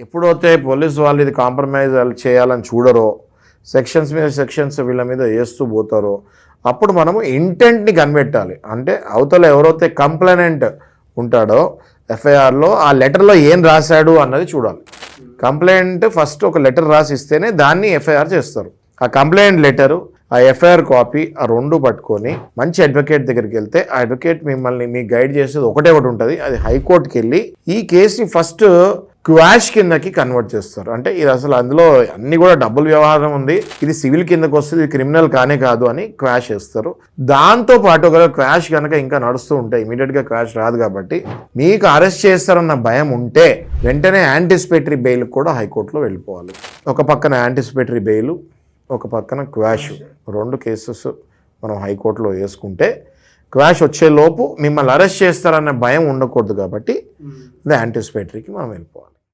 ఎప్పుడైతే పోలీసు వాళ్ళు ఇది కాంప్రమైజ్ చేయాలని చూడరో, సెక్షన్స్ మీద సెక్షన్స్ వీళ్ళ మీద వేస్తూ పోతారో, అప్పుడు మనము ఇంటెంట్ని కనిపెట్టాలి. అంటే అవతల ఎవరైతే కంప్లైనెంట్ ఉంటాడో ఎఫ్ఐఆర్లో ఆ లెటర్లో ఏం రాశాడు అన్నది చూడాలి. కంప్లైంట్ ఫస్ట్ ఒక లెటర్ రాసి ఇస్తేనే దాన్ని ఎఫ్ఐఆర్ చేస్తారు. ఆ కంప్లైంట్ లెటరు, ఆ ఎఫ్ఐఆర్ కాపీ, ఆ రెండు పట్టుకొని మంచి అడ్వకేట్ దగ్గరికి వెళ్తే ఆ అడ్వకేట్ మిమ్మల్ని మీకు గైడ్ చేసేది ఒకటి ఉంటుంది. అది హైకోర్టుకి వెళ్ళి ఈ కేసుని ఫస్ట్ క్వాష్ కిందకి కన్వర్ట్ చేస్తారు. అంటే ఇది అసలు అందులో అన్ని కూడా డబ్బుల వ్యవహారం ఉంది, ఇది సివిల్ కిందకి వస్తుంది, ఇది క్రిమినల్ కానే కాదు అని క్వాష్ చేస్తారు. దాంతో పాటు ఒక క్వాష్ కనుక ఇంకా నడుస్తూ ఉంటే, ఇమీడియట్గా క్వాష్ రాదు కాబట్టి మీకు అరెస్ట్ చేస్తారన్న భయం ఉంటే వెంటనే యాంటిసిపేటరీ బెయిల్ కూడా హైకోర్టులో వెళ్ళిపోవాలి. ఒక పక్కన యాంటిసిపేటరీ బెయిల్, ఒక పక్కన క్వాష్, రెండు కేసెస్ మనం హైకోర్టులో వేసుకుంటే క్వాష్ వచ్చేలోపు మిమ్మల్ని అరెస్ట్ చేస్తారన్న భయం ఉండకూడదు కాబట్టి యాంటిసిపేటరీకి మనం వెళ్ళిపోవాలి.